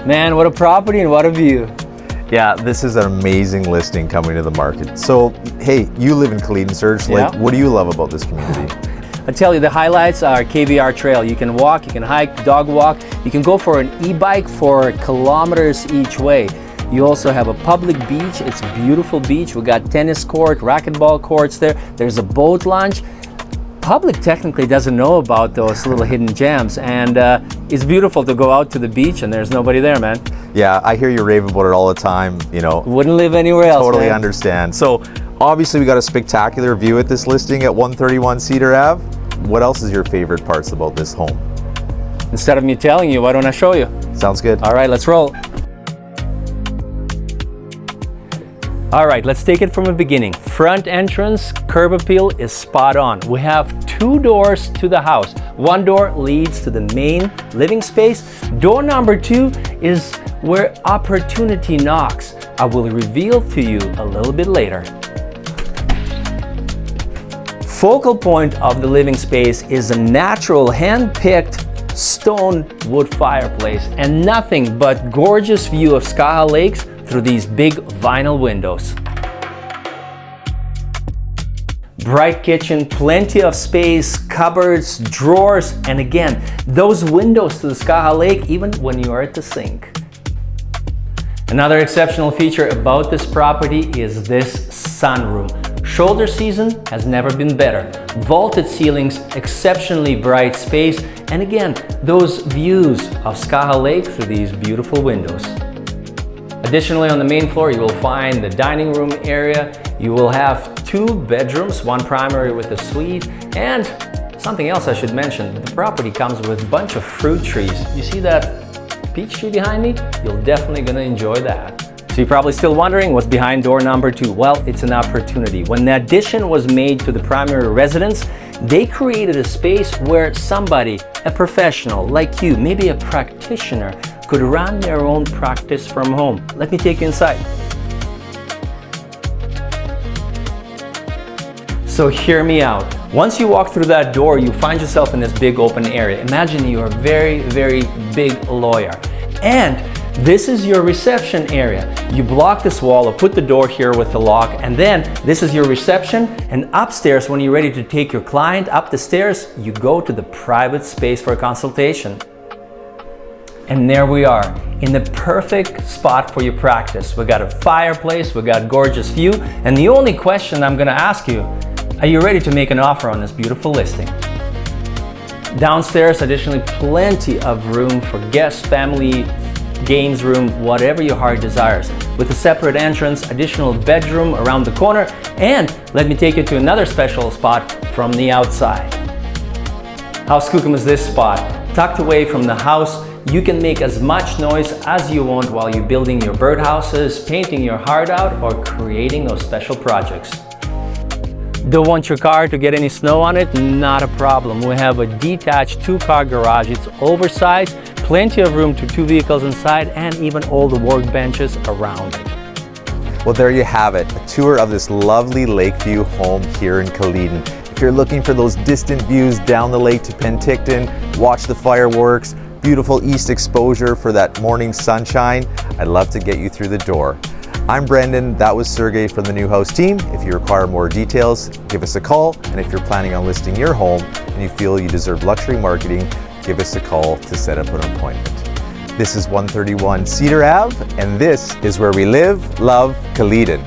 Man, what a property and what a view. Yeah, this is an amazing listing coming to the market. So, hey, you live in Kaleden, Serge. Like, what do you love about this community? I tell you, the highlights are KVR trail. You can walk, you can hike, dog walk. You can go for an e-bike for kilometers each way. You also have a public beach. It's a beautiful beach. We got tennis court, racquetball courts there. There's a boat launch. Public technically doesn't know about those little hidden gems, and it's beautiful to go out to the beach and there's nobody there, man. Yeah, I hear you rave about it all the time, you know. Wouldn't live anywhere else, Totally man. understand. So obviously we got a spectacular view at this listing at 131 Cedar Ave. What else is your favorite parts about this home? Instead of me telling you, why don't I show you? Sounds good. All right, let's roll. All right, let's take it from the beginning. Front entrance, curb appeal is spot on. We have 2 doors to the house. One door leads to the main living space. Door number 2 is where opportunity knocks. I will reveal to you a little bit later. Focal point of the living space is a natural hand-picked stone wood fireplace and nothing but gorgeous view of Skaha Lake through these big vinyl windows. Bright kitchen, plenty of space, cupboards, drawers, and again, those windows to the Skaha Lake even when you are at the sink. Another exceptional feature about this property is this sunroom. Shoulder season has never been better. Vaulted ceilings, exceptionally bright space, and again, those views of Skaha Lake through these beautiful windows. Additionally, on the main floor, you will find the dining room area. You will have 2 bedrooms, 1 primary with a suite, and something else I should mention, the property comes with a bunch of fruit trees. You see that peach tree behind me? You're definitely gonna enjoy that. So you're probably still wondering what's behind door number 2. Well, it's an opportunity. When the addition was made to the primary residence, they created a space where somebody, a professional like you, maybe a practitioner, could run their own practice from home. Let me take you inside. So hear me out. Once you walk through that door, you find yourself in this big open area. Imagine you're a very, very big lawyer. And this is your reception area. You block this wall or put the door here with the lock, and then this is your reception, and upstairs, when you're ready to take your client up the stairs, you go to the private space for a consultation. And there we are, in the perfect spot for your practice. We got a fireplace, we got gorgeous view, and the only question I'm gonna ask you, are you ready to make an offer on this beautiful listing? Downstairs, additionally, plenty of room for guests, family, games room, whatever your heart desires. With a separate entrance, additional bedroom around the corner, and let me take you to another special spot from the outside. How skookum is this spot? Tucked away from the house, you can make as much noise as you want while you're building your birdhouses, painting your heart out, or creating those special projects. Don't want your car to get any snow on it? Not a problem. We have a detached 2-car garage. It's oversized, plenty of room to 2 vehicles inside, and even all the workbenches around it. Well, there you have it, a tour of this lovely Lakeview home here in Kaleden. If you're looking for those distant views down the lake to Penticton, watch the fireworks, beautiful east exposure for that morning sunshine, I'd love to get you through the door. I'm Brendan, that was Sergey from the New House team. If you require more details, give us a call. And if you're planning on listing your home and you feel you deserve luxury marketing, give us a call to set up an appointment. This is 131 Cedar Ave, and this is where we live, love, Kaleden.